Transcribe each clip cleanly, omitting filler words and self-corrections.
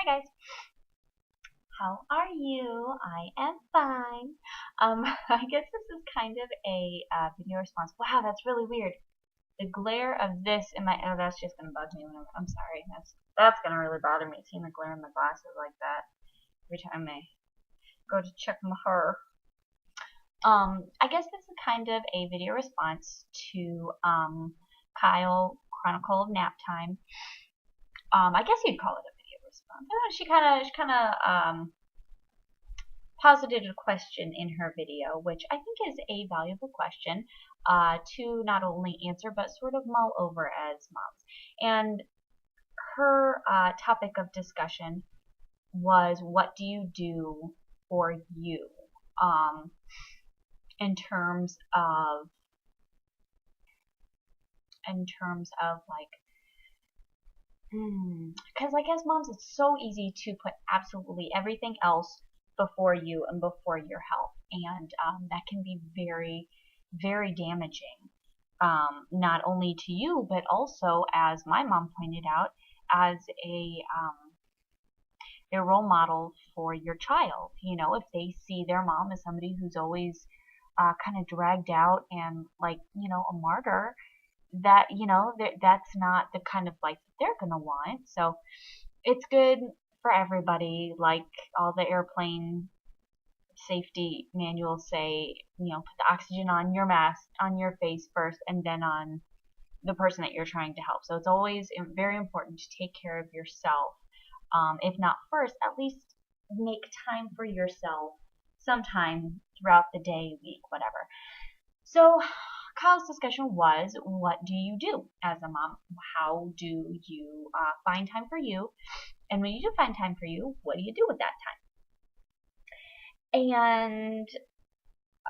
Hi guys, how are you? I am fine. I guess this is kind of a video response. Wow, that's really weird. The glare of this in my that's just gonna bug me whenever. I'm sorry. That's gonna really bother me seeing the glare in my glasses like that every time I go to check my hair. I guess this is kind of a video response to Kyle Chronicle of Nap Time. I guess you'd call it a video response. She kind of posited a question in her video, which I think is a valuable question to not only answer but sort of mull over as moms. And her topic of discussion was, what do you do for you in terms of like, because I guess moms, it's so easy to put absolutely everything else before you and before your health, and that can be very, very damaging, not only to you but also, as my mom pointed out, as a role model for your child. You know, if they see their mom as somebody who's always kind of dragged out and, like, you know, a martyr, that, you know, that's not the kind of life that they're gonna want. So it's good for everybody. Like, all the airplane safety manuals say, you know, put the oxygen on your mask, on your face first, and then on the person that you're trying to help. So it's always very important to take care of yourself. If not first, at least make time for yourself sometime throughout the day, week, whatever. So Kyle's discussion was, what do you do as a mom? How do you find time for you? And when you do find time for you, what do you do with that time? And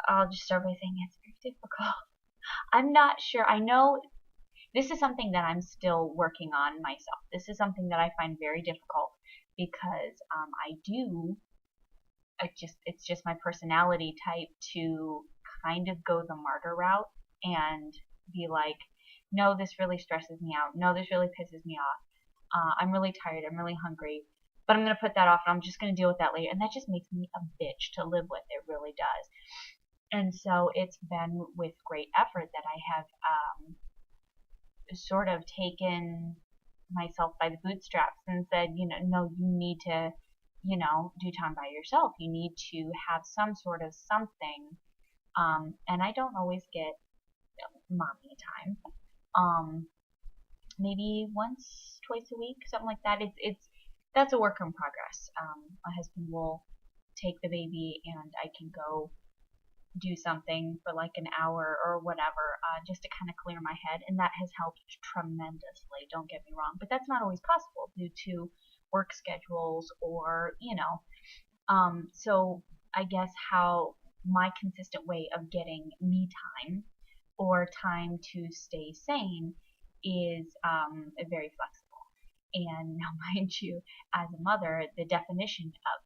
I'll just start by saying it's very difficult. I'm not sure. I know this is something that I'm still working on myself. This is something that I find very difficult because it's just my personality type to kind of go the martyr route and be like, no, this really stresses me out. No, this really pisses me off. I'm really tired. I'm really hungry. But I'm going to put that off and I'm just going to deal with that later. And that just makes me a bitch to live with. It really does. And so it's been with great effort that I have sort of taken myself by the bootstraps and said, you know, no, you need to, you know, do time by yourself. You need to have some sort of something. And I don't always get mommy time. Maybe once, twice a week, something like that. That's a work in progress. My husband will take the baby and I can go do something for like an hour or whatever, just to kind of clear my head, and that has helped tremendously, don't get me wrong, but that's not always possible due to work schedules or, you know, so I guess how my consistent way of getting me time or time to stay sane is very flexible. And now, mind you, as a mother, the definition of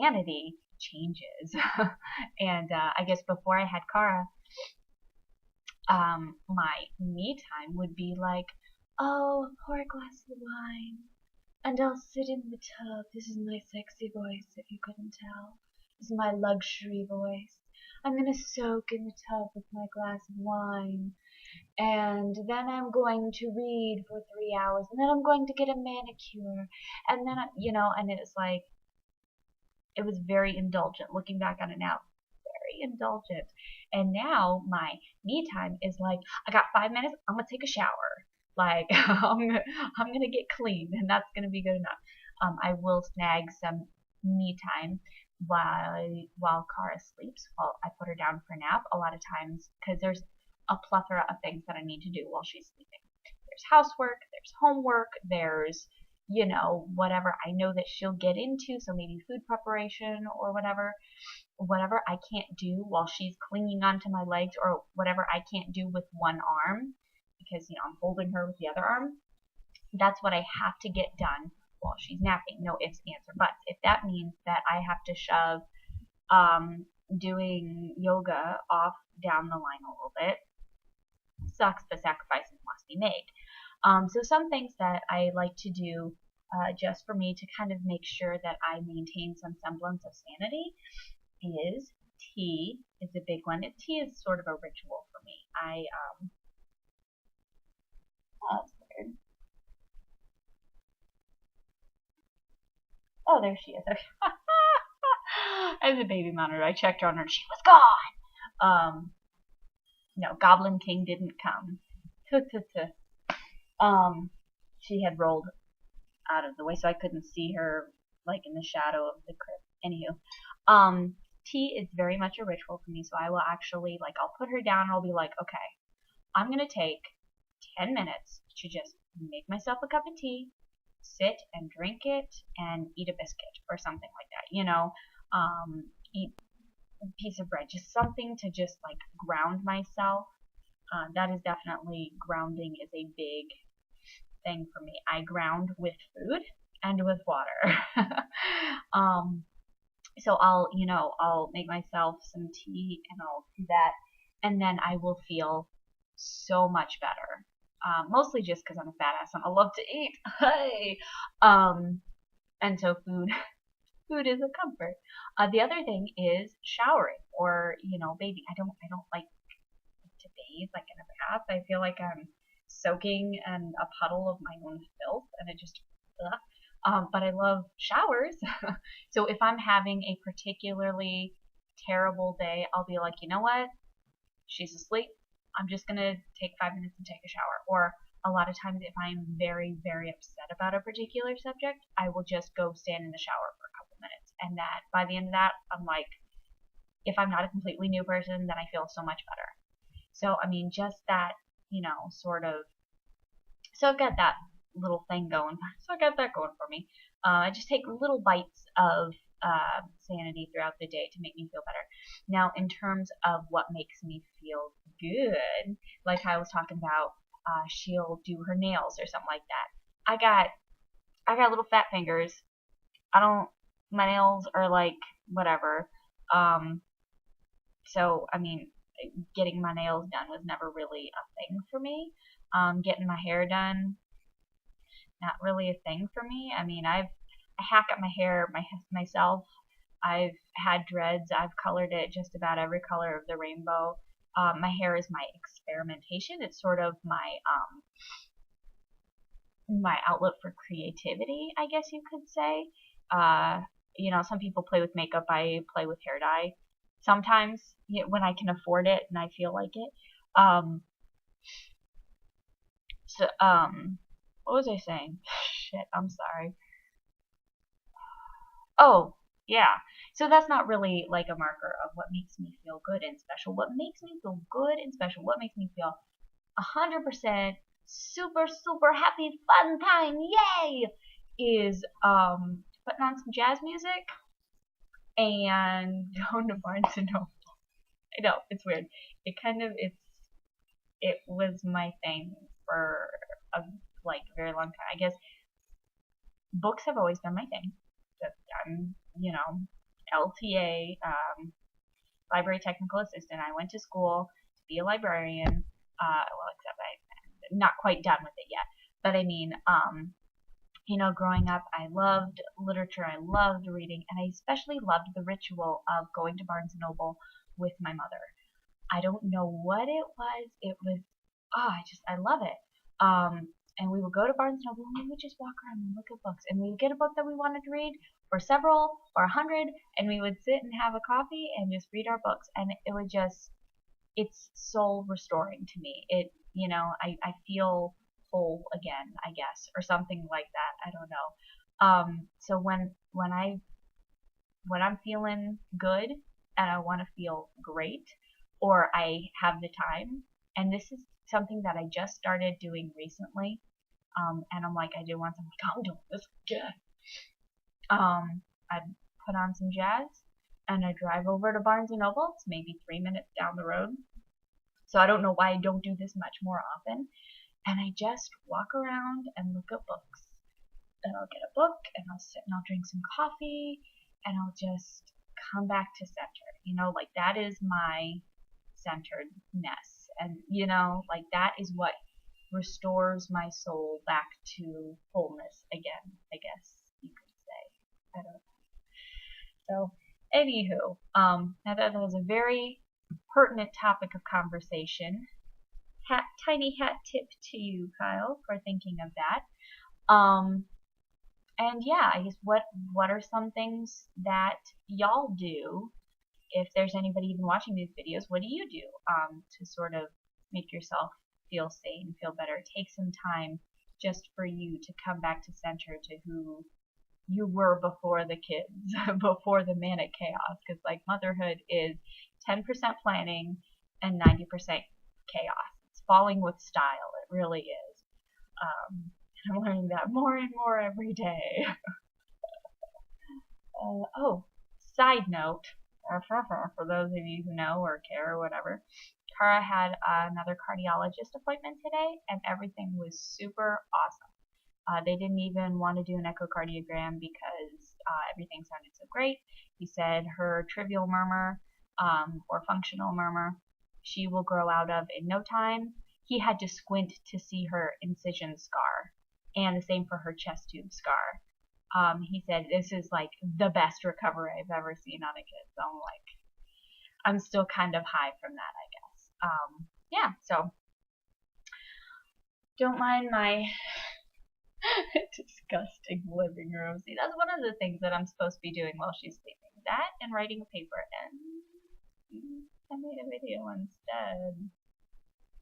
sanity changes. And I guess before I had Kara, my me time would be like, oh, pour a glass of wine, and I'll sit in the tub. This is my sexy voice, if you couldn't tell. This is my luxury voice. I'm gonna soak in the tub with my glass of wine, and then I'm going to read for 3 hours, and then I'm going to get a manicure, and then, you know, and it's like, it was very indulgent. Looking back on it now, very indulgent. And now my me time is like, I got 5 minutes, I'm gonna take a shower. Like, I'm gonna get clean, and that's gonna be good enough. I will snag some me time while Kara sleeps, while I put her down for a nap. A lot of times, because there's a plethora of things that I need to do while she's sleeping. There's housework, there's homework, there's, you know, whatever I know that she'll get into, so maybe food preparation or whatever I can't do while she's clinging onto my legs, or whatever I can't do with one arm because, you know, I'm holding her with the other arm. That's what I have to get done while she's napping. No ifs, ands, or buts. If that means that I have to shove doing yoga off down the line a little bit, sucks, but sacrifices must be made. So some things that I like to do just for me to kind of make sure that I maintain some semblance of sanity, is tea is a big one. Tea is sort of a ritual for me. Oh, that's weird. Oh, there she is. Okay. As a baby monitor, I checked on her and she was gone. No, Goblin King didn't come. Tuh, tuh, tuh. She had rolled out of the way, so I couldn't see her like in the shadow of the crypt. Anywho, tea is very much a ritual for me, so I will actually like I'll put her down and I'll be like, okay, I'm gonna take 10 minutes to just make myself a cup of tea, sit and drink it, and eat a biscuit or something like that. Eat a piece of bread, just something to just like ground myself. That is definitely grounding is a big thing for me. I ground with food and with water. So I'll make myself some tea and I'll do that, and then I will feel so much better. Mostly just because I'm a fat ass and I love to eat. Hey, and so food is a comfort. The other thing is showering or bathing. I don't like to bathe like in a bath. I feel like I'm soaking in a puddle of my own filth, and it just. Ugh. But I love showers. So if I'm having a particularly terrible day, I'll be like, you know what? She's asleep. I'm just gonna take 5 minutes and take a shower. Or a lot of times, if I'm very, very upset about a particular subject, I will just go stand in the shower for a couple minutes. And that by the end of that, I'm like, if I'm not a completely new person, then I feel so much better. So I mean, just that, sort of. So I've got that little thing going. So I got that going for me. I just take little bites of sanity throughout the day to make me feel better. Now, in terms of what makes me feel good, like I was talking about, she'll do her nails or something like that. I got little fat fingers. I don't. My nails are like whatever. Um, so I mean, getting my nails done was never really a thing for me. Getting my hair done, not really a thing for me. I mean, I hack up my hair myself. I've had dreads. I've colored it just about every color of the rainbow. My hair is my experimentation. It's sort of my outlet for creativity, I guess you could say. Some people play with makeup. I play with hair dye. Sometimes when I can afford it and I feel like it. So, what was I saying? Shit, I'm sorry. Oh, yeah. So that's not really like a marker of what makes me feel good and special. What makes me feel good and special, what makes me feel 100% super, super happy, fun time, yay, is putting on some jazz music and going to Barnes and Noble. I know, it's weird. It was my thing for a very long time. I guess books have always been my thing. I'm, LTA, library technical assistant. I went to school to be a librarian. Except I'm not quite done with it yet. But I mean, growing up, I loved literature. I loved reading, and I especially loved the ritual of going to Barnes and Noble with my mother. I don't know what it was. It was, I love it. And we would go to Barnes and Noble and we would just walk around and look at books. And we would get a book that we wanted to read, or several, or 100, and we would sit and have a coffee and just read our books. And it would it's soul restoring to me. I feel whole again, I guess, or something like that. I don't know. So when I'm feeling good and I want to feel great, or I have the time, and this is something that I just started doing recently, and I'm like, I do want something, like, I'm doing this again. I'd put on some jazz, and I drive over to Barnes & Noble. It's maybe 3 minutes down the road. So I don't know why I don't do this much more often. And I just walk around and look at books. And I'll get a book, and I'll sit and I'll drink some coffee, and I'll just come back to center. That is my centeredness. And, that is what restores my soul back to wholeness again. anywho, I thought that was a very pertinent topic of conversation. Tiny hat tip to you, Kyle, for thinking of that. And yeah, I guess what are some things that y'all do? If there's anybody even watching these videos, what do you do to sort of make yourself feel sane, feel better? Take some time just for you to come back to center to who you were before the kids, before the manic chaos. Because like motherhood is 10% planning and 90% chaos. It's falling with style. It really is. I'm learning that more and more every day. Oh, side note, for those of you who know or care or whatever, Kara had another cardiologist appointment today, and everything was super awesome. They didn't even want to do an echocardiogram because everything sounded so great. He said her trivial murmur or functional murmur she will grow out of in no time. He had to squint to see her incision scar, and the same for her chest tube scar. He said this is like the best recovery I've ever seen on a kid. So I'm still kind of high from that, I guess. Yeah, so don't mind my disgusting living room. See, that's one of the things that I'm supposed to be doing while she's sleeping. That and writing a paper, and I made a video instead.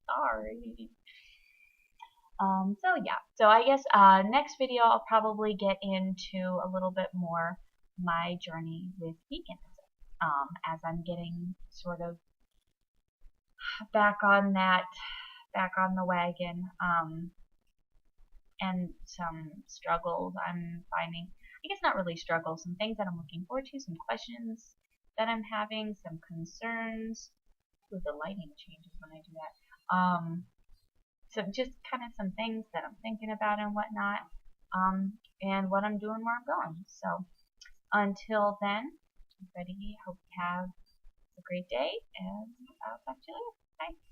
Sorry. So yeah, so I guess next video I'll probably get into a little bit more my journey with veganism, as I'm getting sort of back on the wagon, and some struggles I'm finding. I guess not really struggles, some things that I'm looking forward to, some questions that I'm having, some concerns. Ooh, the lighting changes when I do that. So just kind of some things that I'm thinking about and whatnot, and what I'm doing, where I'm going. So until then, everybody, hope you have a great day, and I'll talk to you later. Bye.